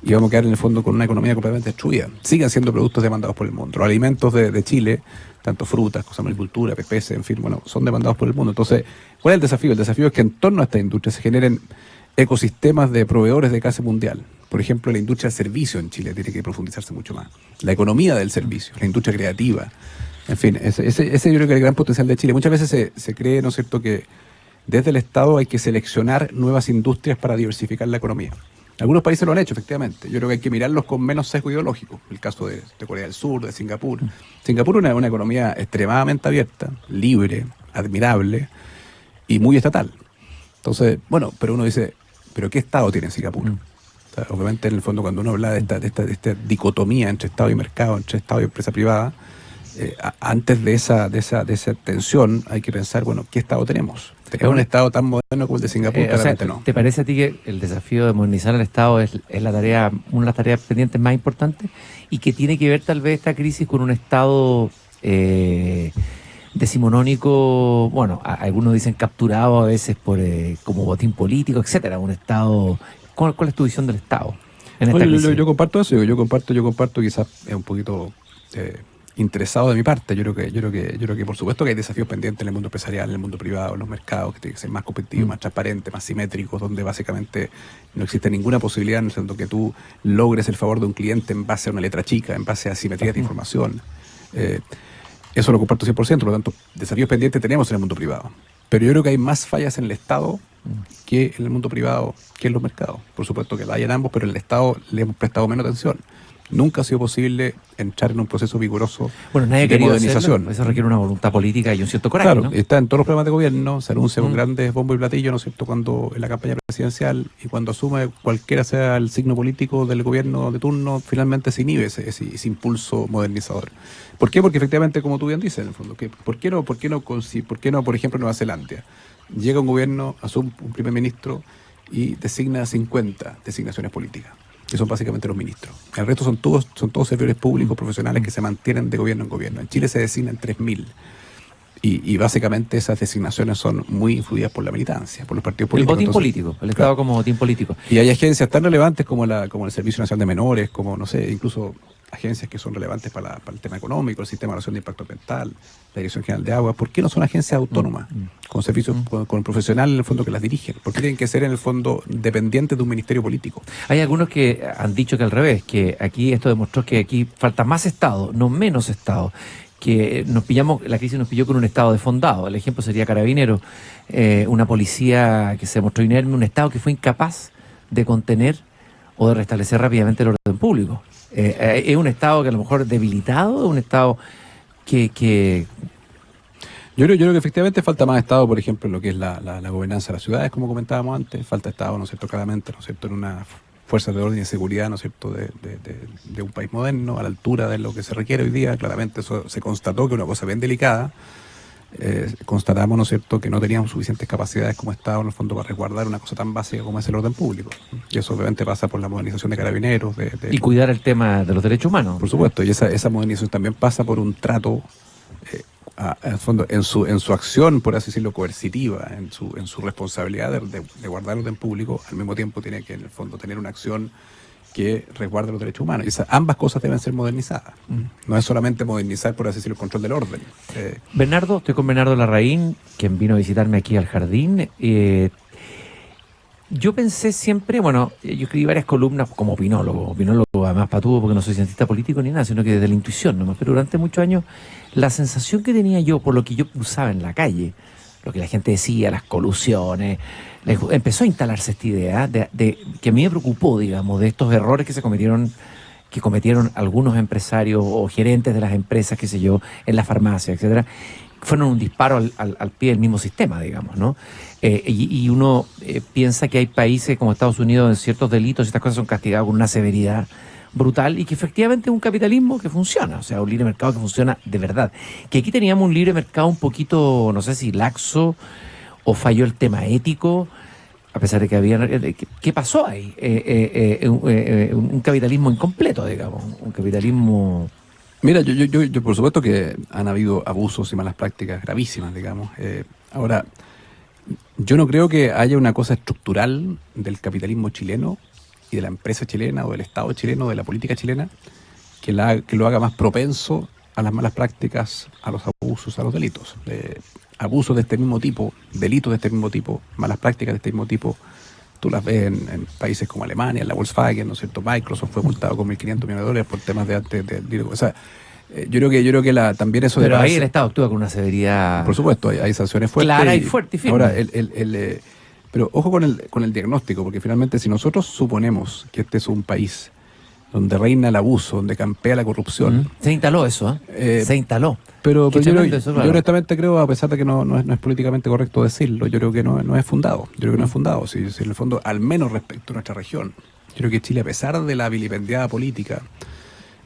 y vamos a quedar en el fondo con una economía completamente destruida. Siguen siendo productos demandados por el mundo. Los alimentos de Chile, tanto frutas, cosas de agricultura, PPC, en fin, bueno, son demandados por el mundo. Entonces, ¿cuál es el desafío? El desafío es que en torno a esta industria se generen ecosistemas de proveedores de clase mundial. Por ejemplo, la industria del servicio en Chile tiene que profundizarse mucho más. La economía del servicio, la industria creativa. En fin, ese yo creo que es el gran potencial de Chile. Muchas veces se cree, ¿no es cierto?, que desde el Estado hay que seleccionar nuevas industrias para diversificar la economía. Algunos países lo han hecho, efectivamente. Yo creo que hay que mirarlos con menos sesgo ideológico. El caso de Corea del Sur, de Singapur. Singapur es una economía extremadamente abierta, libre, admirable y muy estatal. Entonces, bueno, pero uno dice, ¿pero qué Estado tiene Singapur? O sea, obviamente, en el fondo, cuando uno habla de esta dicotomía entre Estado y mercado, entre Estado y empresa privada, antes de esa tensión hay que pensar, bueno, ¿qué Estado tenemos? ¿Tenemos un Estado tan moderno como el de Singapur? Claramente no. ¿Te parece a ti que el desafío de modernizar el Estado es la tarea, una de las tareas pendientes más importantes y que tiene que ver tal vez esta crisis con un Estado decimonónico, bueno, algunos dicen capturado a veces por como botín político, etcétera, un Estado? ¿Cuál es tu visión del Estado en esta crisis? Yo comparto eso, yo comparto, quizás es un poquito interesado de mi parte. Yo creo que por supuesto que hay desafíos pendientes en el mundo empresarial, en el mundo privado, en los mercados, que tienen que ser más competitivos, más transparentes, más simétricos, donde básicamente no existe ninguna posibilidad en el sentido que tú logres el favor de un cliente en base a una letra chica, en base a asimetrías de información. Eso lo comparto 100%, por lo tanto, desafíos pendientes tenemos en el mundo privado. Pero yo creo que hay más fallas en el Estado que en el mundo privado, que en los mercados. Por supuesto que la hay en ambos, pero en el Estado le hemos prestado menos atención. Nunca ha sido posible entrar en un proceso vigoroso de modernización. Hacerlo. Eso requiere una voluntad política y un cierto coraje, claro, ¿no? Está en todos los programas de gobierno, se anuncia con grandes bombo y platillo, ¿no es cierto?, cuando en la campaña presidencial, y cuando asume cualquiera sea el signo político del gobierno de turno, finalmente se inhibe ese impulso modernizador. ¿Por qué? Porque efectivamente, como tú bien dices, en el fondo, ¿por qué no, por ejemplo, Nueva Zelanda? Llega un gobierno, asume un primer ministro y designa 50 designaciones políticas, que son básicamente los ministros. El resto son todos servidores públicos profesionales que se mantienen de gobierno en gobierno. En Chile se designan 3.000. Y básicamente esas designaciones son muy influidas por la militancia, por los partidos políticos. El botín político, el Estado como botín político. Y hay agencias tan relevantes como el Servicio Nacional de Menores, como, no sé, incluso agencias que son relevantes para el tema económico, el Sistema de Evaluación de Impacto Ambiental, la Dirección General de Agua. ¿Por qué no son agencias autónomas, con servicios, con profesionales en el fondo que las dirigen? ¿Por qué tienen que ser en el fondo dependientes de un ministerio político? Hay algunos que han dicho que al revés, que aquí esto demostró que aquí falta más Estado, no menos Estado, que la crisis nos pilló con un Estado desfondado. El ejemplo sería Carabineros, una policía que se mostró inerme, un Estado que fue incapaz de contener o de restablecer rápidamente el orden público. Es un Estado que a lo mejor debilitado, es un Estado que... Yo creo que efectivamente falta más Estado, por ejemplo, en lo que es la gobernanza de las ciudades, como comentábamos antes. Falta Estado, ¿no es cierto?, claramente, ¿no es cierto?, en una fuerza de orden y de seguridad, ¿no es cierto?, de un país moderno, a la altura de lo que se requiere hoy día. Claramente eso se constató que es una cosa bien delicada. Constatamos, ¿no es cierto?, que no teníamos suficientes capacidades como Estado, en el fondo, para resguardar una cosa tan básica como es el orden público. Y eso obviamente pasa por la modernización de Carabineros. Y cuidar el tema de los derechos humanos. Por supuesto, y esa modernización también pasa por un trato, en el fondo, en su acción, por así decirlo, coercitiva, en su responsabilidad de guardar el orden público. Al mismo tiempo tiene que, en el fondo, tener una acción que resguarde los derechos humanos. Y ambas cosas deben ser modernizadas. No es solamente modernizar, por así decirlo, el control del orden. Bernardo, estoy con Bernardo Larraín, quien vino a visitarme aquí al jardín. Yo pensé siempre, bueno, yo escribí varias columnas como opinólogo además patudo, porque no soy cientista político ni nada, sino que desde la intuición nomás. Pero durante muchos años, la sensación que tenía yo, por lo que yo usaba en la calle, lo que la gente decía, las colusiones, empezó a instalarse esta idea de que a mí me preocupó, digamos, de estos errores que cometieron algunos empresarios o gerentes de las empresas, qué sé yo, en la farmacia, etcétera. Fueron un disparo al pie del mismo sistema, digamos, ¿no? Y uno piensa que hay países como Estados Unidos, en ciertos delitos, estas cosas son castigadas con una severidad brutal, y que efectivamente es un capitalismo que funciona, o sea, un libre mercado que funciona de verdad. Que aquí teníamos un libre mercado un poquito, no sé si laxo, o falló el tema ético, a pesar de que había... ¿Qué pasó ahí? Un capitalismo incompleto, digamos, un capitalismo... Mira, yo por supuesto que han habido abusos y malas prácticas gravísimas, digamos. Ahora, yo no creo que haya una cosa estructural del capitalismo chileno y de la empresa chilena o del Estado chileno, de la política chilena, que lo haga más propenso a las malas prácticas, a los abusos, a los delitos. Abusos de este mismo tipo, delitos de este mismo tipo, malas prácticas de este mismo tipo, tú las ves en países como Alemania, en la Volkswagen, ¿no es cierto? Microsoft fue multado con $1.500 millones por temas o sea, yo creo que también eso Pero de ahí el Estado actúa con una severidad. Por supuesto, hay sanciones fuertes. Clara y fuerte y firme. Ahora, pero ojo con el diagnóstico, porque finalmente si nosotros suponemos que este es un país donde reina el abuso, donde campea la corrupción. Se instaló eso, se instaló. Pero yo eso, claro. honestamente creo, a pesar de que no es políticamente correcto decirlo, yo creo que no es fundado. Yo creo que no es fundado. Si en el fondo, al menos respecto a nuestra región, yo creo que Chile, a pesar de la vilipendiada política,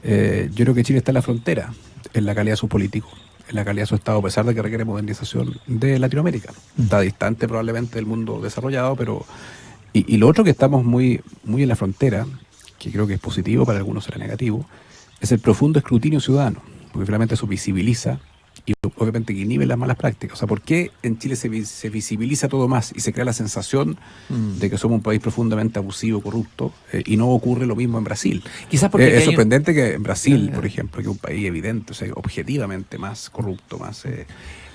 yo creo que Chile está en la frontera en la calidad de sus políticos, en la calidad de su Estado, a pesar de que requiere modernización de Latinoamérica. Está distante probablemente del mundo desarrollado, pero... Y lo otro que estamos muy en la frontera, que creo que es positivo, para algunos será negativo, es el profundo escrutinio ciudadano, porque finalmente eso visibiliza y obviamente que inhibe las malas prácticas. O sea, ¿por qué en Chile se visibiliza todo más y se crea la sensación de que somos un país profundamente abusivo, corrupto, y no ocurre lo mismo en Brasil? Quizás porque es sorprendente que en Brasil, por ejemplo, que es un país evidente, o sea, objetivamente más corrupto, más...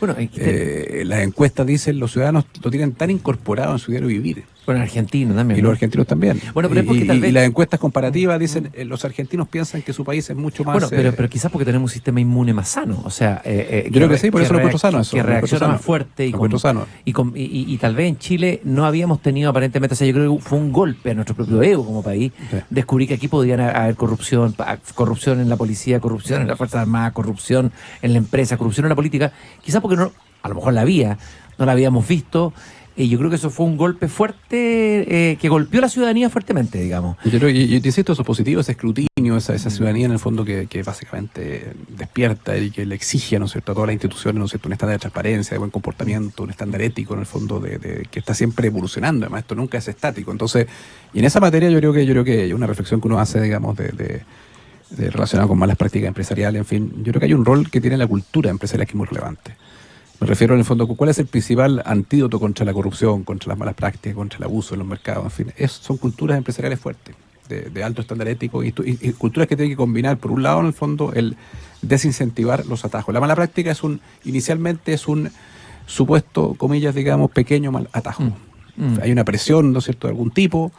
las encuestas dicen los ciudadanos lo tienen tan incorporado en su diario vivir. Bueno, argentinos también. Y los argentinos también. Bueno, pero es porque tal vez... y las encuestas comparativas dicen los argentinos piensan que su país es mucho más... Bueno, pero quizás porque tenemos un sistema inmune más sano. O sea, yo creo que sí, por eso lo encuentro sano. Que reacciona más fuerte. Y tal vez en Chile no habíamos tenido aparentemente... O sea, yo creo que fue un golpe a nuestro propio ego como país. Sí. Descubrí que aquí podían haber corrupción en la policía, corrupción en las Fuerzas Armadas, corrupción en la empresa, corrupción en la política. Quizás porque a lo mejor no la habíamos visto. Y yo creo que eso fue un golpe fuerte que golpeó a la ciudadanía fuertemente, digamos. Yo te insisto, eso es positivo, ese escrutinio, esa ciudadanía en el fondo que básicamente despierta y que le exige, ¿no es cierto?, a todas las instituciones, ¿no es cierto?, un estándar de transparencia, de buen comportamiento, un estándar ético en el fondo que está siempre evolucionando. Además, esto nunca es estático. Entonces, y en esa materia yo creo que una reflexión que uno hace, digamos, relacionada con malas prácticas empresariales, en fin, yo creo que hay un rol que tiene la cultura empresarial que es muy relevante. Me refiero en el fondo, ¿cuál es el principal antídoto contra la corrupción, contra las malas prácticas, contra el abuso en los mercados? En fin, son culturas empresariales fuertes, de alto estándar ético y culturas que tienen que combinar, por un lado, en el fondo, el desincentivar los atajos. La mala práctica inicialmente es un supuesto, comillas, digamos, pequeño mal atajo. Hay una presión, ¿no es cierto?, de algún tipo,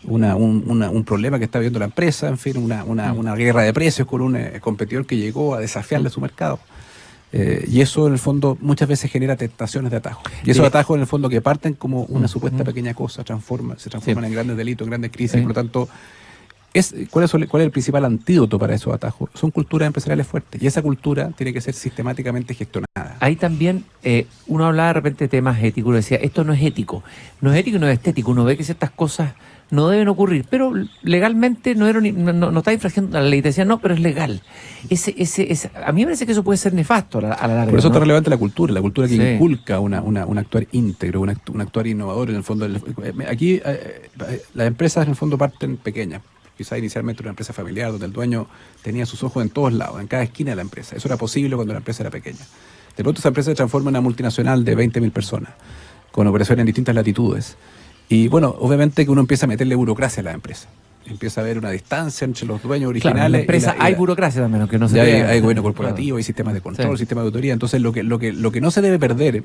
un problema que está viendo la empresa, en fin, una guerra de precios con un competidor que llegó a desafiarle su mercado. Y eso en el fondo muchas veces genera tentaciones de atajo. Y esos atajos en el fondo que parten como una supuesta pequeña cosa se transforman en grandes delitos, en grandes crisis. Por lo tanto, ¿cuál es el principal antídoto para esos atajos? Son culturas empresariales fuertes. Y esa cultura tiene que ser sistemáticamente gestionada. Ahí también uno hablaba de repente de temas éticos. Uno decía, esto no es ético. No es ético y no es estético. Uno ve que ciertas cosas no deben ocurrir, pero legalmente no está infringiendo la ley. Te decían, no, pero es legal. A mí me parece que eso puede ser nefasto a la larga. Por eso está relevante la cultura que inculca un actuar íntegro, un actuar innovador. En el fondo, aquí las empresas en el fondo parten pequeñas. Quizás inicialmente una empresa familiar donde el dueño tenía sus ojos en todos lados, en cada esquina de la empresa. Eso era posible cuando la empresa era pequeña. De pronto esa empresa se transforma en una multinacional de 20.000 personas, con operaciones en distintas latitudes. Y bueno, obviamente que uno empieza a meterle burocracia a la empresa. Empieza a haber una distancia entre los dueños originales. Claro, en la empresa hay burocracia también, aunque no se vea. Hay gobierno corporativo, claro. Hay sistemas de control, sistemas de autoría. Entonces lo que no se debe perder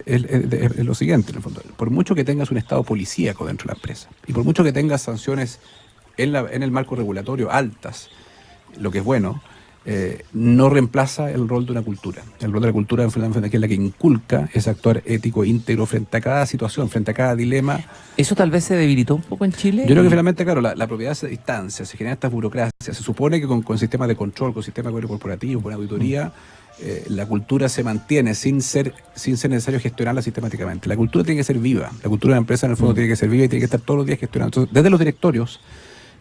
es lo siguiente, en el fondo. Por mucho que tengas un estado policíaco dentro de la empresa, y por mucho que tengas sanciones en el marco regulatorio altas, lo que es bueno, no reemplaza el rol de una cultura. El rol de la cultura, que es la que inculca ese actuar ético, íntegro frente a cada situación, frente a cada dilema. ¿Eso tal vez se debilitó un poco en Chile? Yo creo que finalmente, claro, la propiedad se distancia, se generan estas burocracias. Se supone que con sistemas de control, con sistemas de gobierno corporativo, con auditoría, la cultura se mantiene sin ser necesario gestionarla sistemáticamente. La cultura tiene que ser viva. La cultura de la empresa, en el fondo, tiene que ser viva y tiene que estar todos los días gestionando. Entonces, desde los directorios,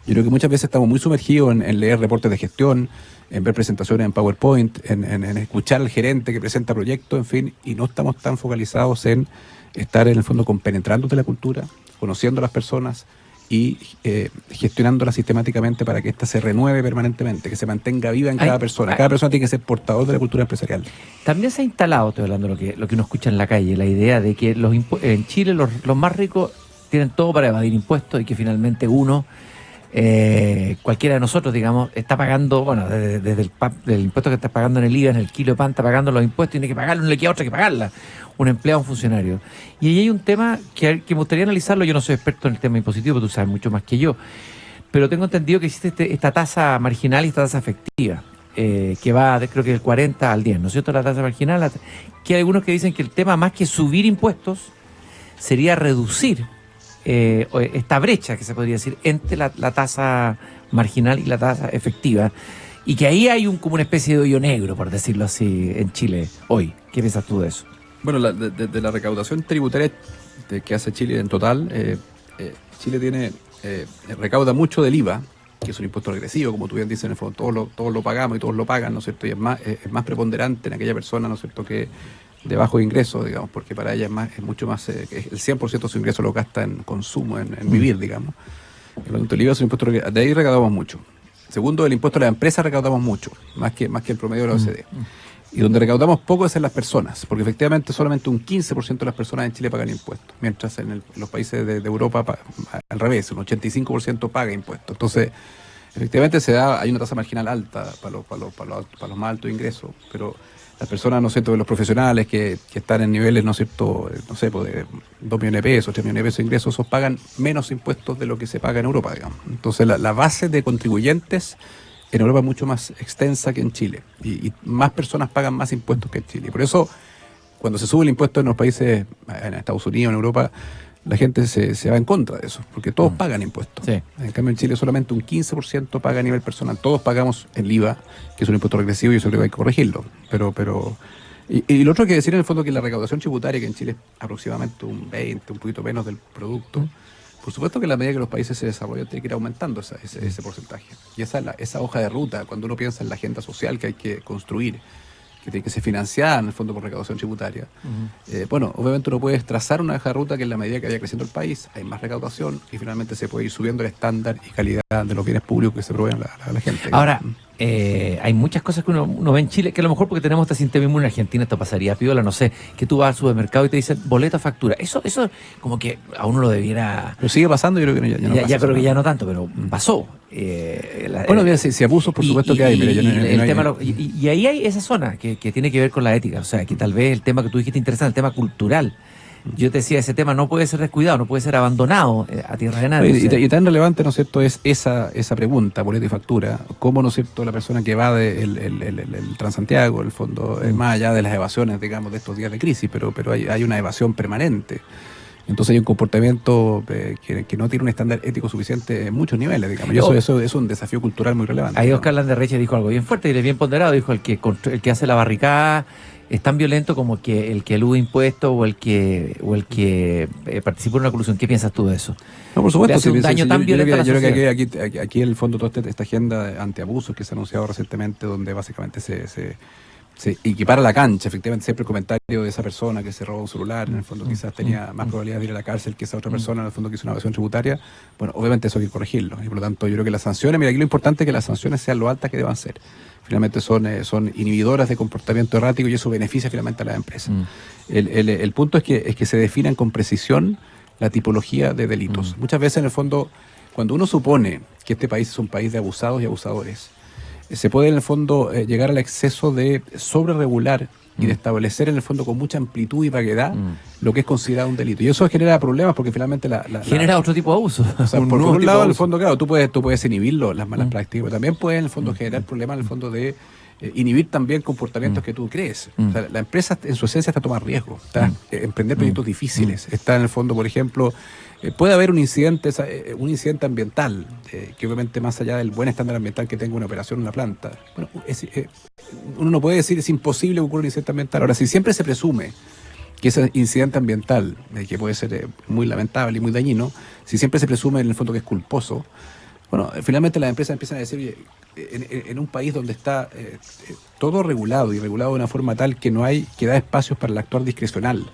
yo creo que muchas veces estamos muy sumergidos en leer reportes de gestión, en ver presentaciones en PowerPoint, en escuchar al gerente que presenta proyectos, en fin, y no estamos tan focalizados en estar en el fondo compenetrándote la cultura, conociendo a las personas y gestionándola sistemáticamente para que ésta se renueve permanentemente, que se mantenga viva en cada persona. Cada persona tiene que ser portador de la cultura empresarial. También se ha instalado, estoy hablando de lo que uno escucha en la calle, la idea de que en Chile los más ricos tienen todo para evadir impuestos y que finalmente uno cualquiera de nosotros, digamos, está pagando, bueno, desde del impuesto que está pagando en el IVA, en el kilo de pan, está pagando los impuestos, tiene que pagarlo, no le queda otra que pagarla, un empleado, un funcionario. Y ahí hay un tema que me gustaría analizarlo. Yo no soy experto en el tema impositivo, pero tú sabes mucho más que yo, pero tengo entendido que existe esta tasa marginal y esta tasa efectiva, que va creo que del 40 al 10, ¿no es cierto? La tasa marginal, que hay algunos que dicen que el tema, más que subir impuestos, sería reducir esta brecha, que se podría decir, entre la tasa marginal y la tasa efectiva, y que ahí hay como una especie de hoyo negro, por decirlo así, en Chile hoy. ¿Qué piensas tú de eso? Bueno, de la recaudación tributaria que hace Chile en total, Chile recauda mucho del IVA, que es un impuesto regresivo, como tú bien dices, en el fondo todos lo pagamos y todos lo pagan, ¿no es cierto? Y es más preponderante en aquella persona, ¿no es cierto?, que de bajo ingreso, digamos, porque para ella es mucho más, el 100% de su ingreso lo gasta en consumo, en vivir, digamos. Por lo tanto, el IVA es un impuesto regresivo, de ahí recaudamos mucho. Segundo, el impuesto a la empresa recaudamos mucho, más que el promedio de la OCDE. Y donde recaudamos poco es en las personas, porque efectivamente solamente un 15% de las personas en Chile pagan impuestos, mientras en los países de Europa al revés, un 85% paga impuestos. Entonces, efectivamente hay una tasa marginal alta para los más altos ingresos, pero las personas, ¿no es cierto?, los profesionales que están en niveles, ¿no es cierto?, no sé, pues de 2 millones de pesos, 3 millones de pesos de ingresos, esos pagan menos impuestos de lo que se paga en Europa, digamos. Entonces, la base de contribuyentes en Europa es mucho más extensa que en Chile, y más personas pagan más impuestos que en Chile. Por eso, cuando se sube el impuesto en los países, en Estados Unidos, en Europa, la gente se va en contra de eso, porque todos pagan impuestos. Sí. En cambio, en Chile solamente un 15% paga a nivel personal. Todos pagamos el IVA, que es un impuesto regresivo, y eso creo que hay que corregirlo. Y lo otro que decir en el fondo, que la recaudación tributaria, que en Chile es aproximadamente un 20, un poquito menos del producto, por supuesto que a la medida que los países se desarrollan tiene que ir aumentando ese porcentaje. Y esa hoja de ruta, cuando uno piensa en la agenda social que hay que construir, que tiene que ser financiada en el fondo por recaudación tributaria, bueno, obviamente uno puede trazar una hoja de ruta que en la medida que vaya creciendo el país hay más recaudación y finalmente se puede ir subiendo el estándar y calidad de los bienes públicos que se proveen a la gente. Ahora, hay muchas cosas que uno ve en Chile, que a lo mejor porque tenemos este sistema inmune, en Argentina esto pasaría piola, no sé, que tú vas al supermercado y te dicen boleta, factura. Eso como que a uno lo debiera... Pero sigue pasando, yo creo que ya no pasa. Ya creo que ya no tanto, pero pasó. Bueno, mira, si abusos, por supuesto que hay. Mira, y ahí hay esa zona que tiene que ver con la ética, o sea, que tal vez el tema que tú dijiste interesante, el tema cultural. Yo te decía, ese tema no puede ser descuidado, no puede ser abandonado a tierra de nadie. Y tan relevante, ¿no es cierto?, es esa pregunta, boleta y factura, cómo, ¿no es cierto?, la persona que va el Transantiago, el fondo, más allá de las evasiones, digamos, de estos días de crisis, pero hay una evasión permanente. Entonces hay un comportamiento que no tiene un estándar ético suficiente en muchos niveles, digamos. Y eso es un desafío cultural muy relevante. Ahí Oscar Landerreche dijo algo bien fuerte y bien ponderado. Dijo, el que hace la barricada es tan violento como que el que elude impuestos o el que participa en una colusión. ¿Qué piensas tú de eso? No, por supuesto. Le hace un daño tan violento a la sociedad. Yo creo que aquí en el fondo toda esta agenda de antiabusos que se ha anunciado recientemente, donde básicamente se equipara la cancha, efectivamente, siempre el comentario de esa persona que se roba un celular, en el fondo quizás tenía más probabilidad de ir a la cárcel que esa otra persona, en el fondo que hizo una evasión tributaria. Bueno, obviamente eso hay que corregirlo, y por lo tanto yo creo que las sanciones, mira, aquí lo importante es que las sanciones sean lo altas que deban ser. Finalmente son inhibidoras de comportamiento errático y eso beneficia finalmente a las empresas. El punto es que se definan con precisión la tipología de delitos. Muchas veces, en el fondo, cuando uno supone que este país es un país de abusados y abusadores, se puede en el fondo llegar al exceso de sobreregular y de establecer en el fondo con mucha amplitud y vaguedad lo que es considerado un delito. Y eso genera problemas porque finalmente genera otro tipo de abuso. O sea, por un lado, en el fondo, claro, tú puedes inhibirlo, las malas prácticas, pero también puedes en el fondo generar problemas en el fondo de inhibir también comportamientos que tú crees. O sea, la empresa en su esencia está a tomar riesgo, está emprender proyectos difíciles, está en el fondo, por ejemplo, puede haber un incidente ambiental, que obviamente más allá del buen estándar ambiental que tenga una operación en una planta, bueno, uno no puede decir es imposible que ocurra un incidente ambiental. Ahora, si siempre se presume que ese incidente ambiental, que puede ser muy lamentable y muy dañino, si siempre se presume en el fondo que es culposo, bueno, finalmente las empresas empiezan a decir, oye, en un país donde está todo regulado y regulado de una forma tal que no hay, que da espacios para el actuar discrecional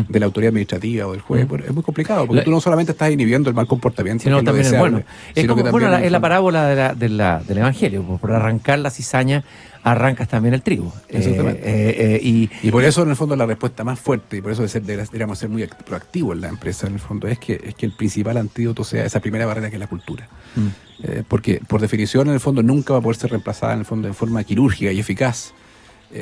de la autoridad administrativa o del juez, es muy complicado, porque tú no solamente estás inhibiendo el mal comportamiento, sino también deseable, es bueno. Es como, es la parábola del Evangelio, por arrancar la cizaña arrancas también el trigo. Y por eso, en el fondo, la respuesta más fuerte, y por eso deberíamos ser muy proactivos en la empresa, en el fondo, es que el principal antídoto sea esa primera barrera que es la cultura. Porque, por definición, en el fondo, nunca va a poder ser reemplazada, en el fondo, en forma quirúrgica y eficaz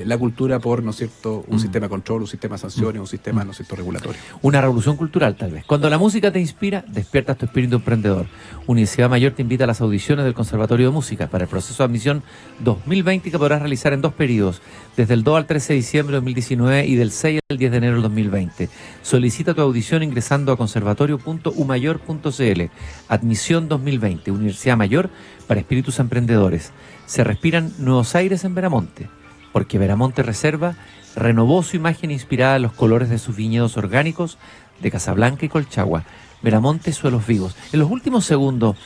la cultura por, ¿no es cierto?, un sistema de control, un sistema de sanciones, un sistema, ¿no es cierto?, regulatorio. Una revolución cultural, tal vez. Cuando la música te inspira, despiertas tu espíritu emprendedor. Universidad Mayor te invita a las audiciones del Conservatorio de Música para el proceso de admisión 2020 que podrás realizar en 2 periodos, desde el 2 al 13 de diciembre de 2019 y del 6 al 10 de enero del 2020. Solicita tu audición ingresando a conservatorio.umayor.cl. Admisión 2020, Universidad Mayor para espíritus emprendedores. Se respiran nuevos aires en Veramonte, porque Veramonte Reserva renovó su imagen inspirada en los colores de sus viñedos orgánicos de Casablanca y Colchagua. Veramonte, suelos vivos. En los últimos segundos,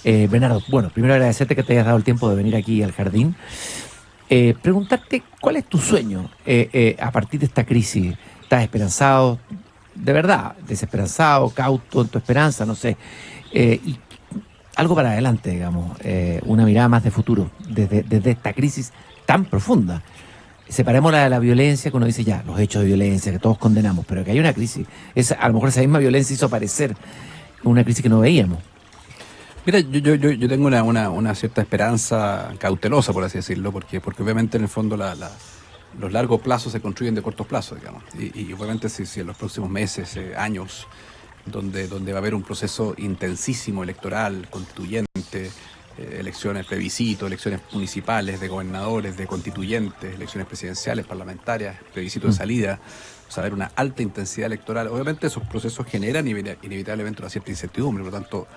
Bernardo, bueno, primero agradecerte que te hayas dado el tiempo de venir aquí al jardín. Preguntarte, ¿cuál es tu sueño a partir de esta crisis? ¿Estás esperanzado? De verdad, desesperanzado, cauto en tu esperanza, no sé. Y algo para adelante, digamos, una mirada más de futuro, desde esta crisis tan profunda. Separemos la de la violencia, que uno dice ya, los hechos de violencia, que todos condenamos, pero que hay una crisis. A lo mejor esa misma violencia hizo aparecer una crisis que no veíamos. Mira, yo tengo una cierta esperanza cautelosa, por así decirlo, porque obviamente en el fondo los largos plazos se construyen de cortos plazos, digamos. Y obviamente si en los próximos meses, años, donde va a haber un proceso intensísimo electoral, constituyente, elecciones plebiscito, elecciones municipales, de gobernadores, de constituyentes, elecciones presidenciales, parlamentarias, plebiscito de salida, o sea, haber una alta intensidad electoral. Obviamente esos procesos generan inevitablemente una cierta incertidumbre, por lo tanto,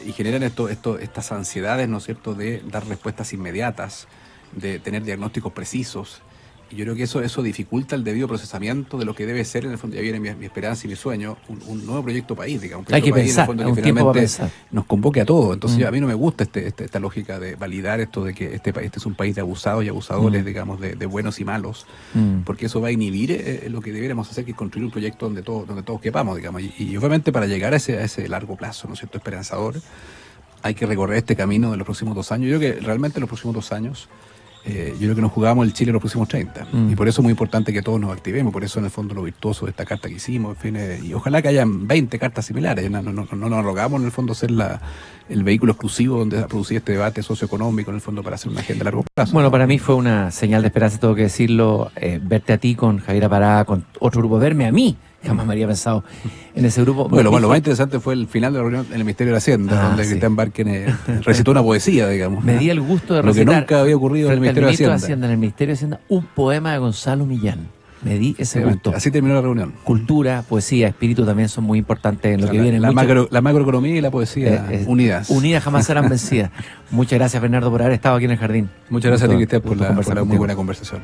y generan estas ansiedades, ¿no es cierto?, de dar respuestas inmediatas, de tener diagnósticos precisos. Y yo creo que eso dificulta el debido procesamiento de lo que debe ser, en el fondo, ya viene mi esperanza y mi sueño, un nuevo proyecto país, digamos. Hay que país, pensar, en el fondo, un que tiempo para finalmente pensar. nos convoque a todos. Entonces, a mí no me gusta esta lógica de validar esto de que este es un país de abusados y abusadores, digamos, de buenos y malos, porque eso va a inhibir lo que deberíamos hacer, que es construir un proyecto donde todos quepamos, digamos. Y obviamente para llegar a ese largo plazo, ¿no es cierto?, esperanzador, hay que recorrer este camino de los próximos 2 años. Yo creo que realmente en los próximos 2 años yo creo que nos jugamos el Chile los próximos 30. Y por eso es muy importante que todos nos activemos. Por eso, en el fondo, lo virtuoso de esta carta que hicimos. En fin, y ojalá que hayan 20 cartas similares. No nos rogamos, en el fondo, ser el vehículo exclusivo donde a producir este debate socioeconómico, en el fondo, para hacer una agenda a largo plazo. Bueno, para mí fue una señal de esperanza, tengo que decirlo, verte a ti con Javiera Parada, con otro grupo, verme a mí. Jamás me habría pensado en ese grupo. Bueno, lo más interesante fue el final de la reunión en el Ministerio de Hacienda, donde Cristian Barken recitó una poesía, digamos. Me di el gusto de recitar, lo que nunca había ocurrido en el Ministerio de Hacienda. En el Ministerio de Hacienda, un poema de Gonzalo Millán. Me di ese gusto. Así terminó la reunión. Cultura, poesía, espíritu también son muy importantes en lo que viene. La macroeconomía y la poesía unidas. Unidas jamás serán vencidas. Muchas gracias, Bernardo, por haber estado aquí en el jardín. Muchas gracias a ti, Cristian, por la muy buena conversación.